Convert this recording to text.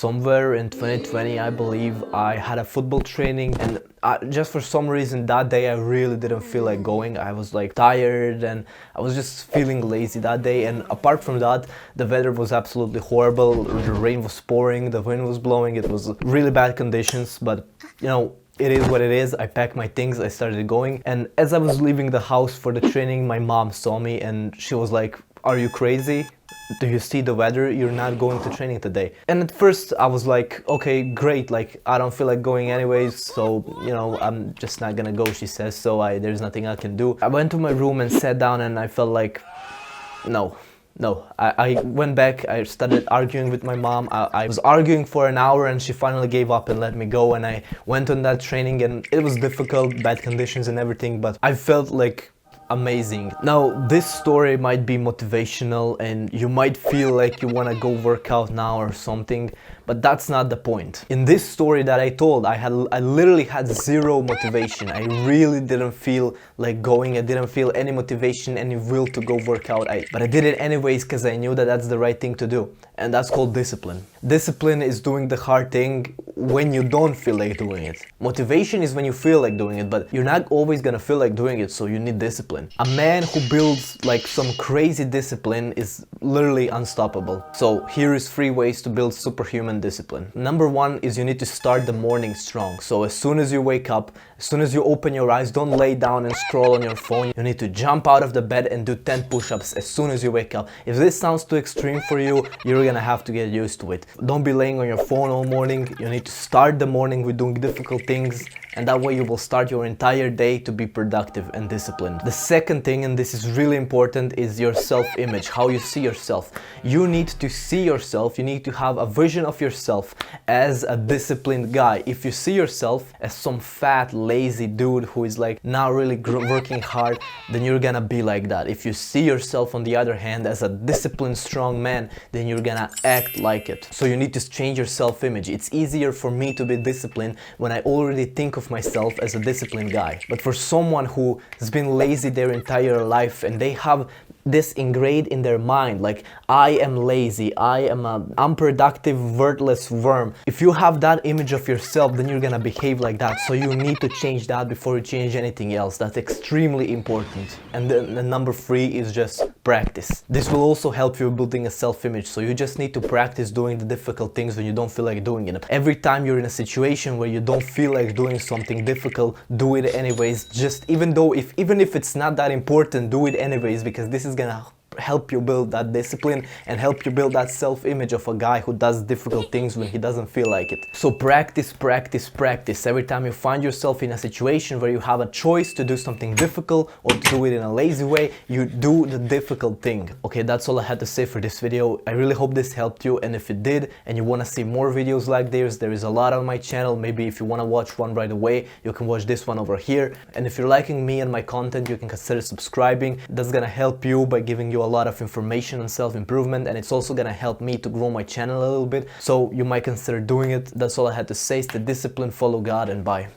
somewhere in 2020, I believe, I had a football training, and just for some reason that day I really didn't feel like going. I was like tired and I was just feeling lazy that day, and apart from that, the weather was absolutely horrible. The rain was pouring, the wind was blowing, it was really bad conditions, but you know, it is what it is. I packed my things, I started going, and as I was leaving the house for the training, my mom saw me and she was like, "Are you crazy? Do you see the weather? You're not going to training today." And at first I was like, okay, great, like I don't feel like going anyways, so you know, I'm just not gonna go, she says, so there's nothing I can do. I went to my room and sat down and I felt like, no. I went back, I started arguing with my mom. I was arguing for an hour and she finally gave up and let me go, and I went on that training and it was difficult, bad conditions and everything, but I felt like amazing. Now, this story might be motivational and you might feel like you want to go work out now or something, but that's not the point. In this story that I told, I literally had zero motivation. I really didn't feel like going. I didn't feel any motivation, any will to go work out. But I did it anyways because I knew that that's the right thing to do. And that's called discipline. Discipline is doing the hard thing when you don't feel like doing it. Motivation is when you feel like doing it, but you're not always gonna feel like doing it, so you need discipline. A man who builds like some crazy discipline is literally unstoppable. So here is 3 ways to build superhuman discipline. Number 1 is you need to start the morning strong. So as soon as you wake up, as soon as you open your eyes, don't lay down and scroll on your phone. You need to jump out of the bed and do 10 push-ups as soon as you wake up. If this sounds too extreme for you, you're gonna have to get used to it. Don't be laying on your phone all morning. You need to start the morning with doing difficult things, and that way you will start your entire day to be productive and disciplined. The second thing, and this is really important, is your self-image, how you see yourself. You need to see yourself, you need to have a vision of yourself as a disciplined guy. If you see yourself as some fat, lazy dude who is like not really working hard, then you're gonna be like that. If you see yourself, on the other hand, as a disciplined, strong man, then you're gonna act like it. So you need to change your self-image. It's easier for me to be disciplined when I already think of myself as a disciplined guy. But for someone who has been lazy their entire life and they have this ingrained in their mind, like, I am lazy, I am an unproductive, worthless worm. If you have that image of yourself, then you're gonna behave like that. So you need to change that before you change anything else. That's extremely important. And then the number 3 is just practice. This will also help you building a self-image. So you just need to practice doing the difficult things when you don't feel like doing it. Every time you're in a situation where you don't feel like doing something difficult, do it anyways. Just even if it's not that important, do it anyways, because this is gonna help you build that discipline and help you build that self-image of a guy who does difficult things when he doesn't feel like it. So practice, practice, practice. Every time you find yourself in a situation where you have a choice to do something difficult or to do it in a lazy way, you do the difficult thing. Okay, that's all I had to say for this video. I really hope this helped you, and if it did and you want to see more videos like this, there is a lot on my channel. Maybe if you want to watch one right away, you can watch this one over here. And if you're liking me and my content, you can consider subscribing. That's gonna help you by giving you a lot of information on self-improvement, and it's also gonna help me to grow my channel a little bit, so you might consider doing it. That's all I had to say. Stay disciplined, follow God, and bye.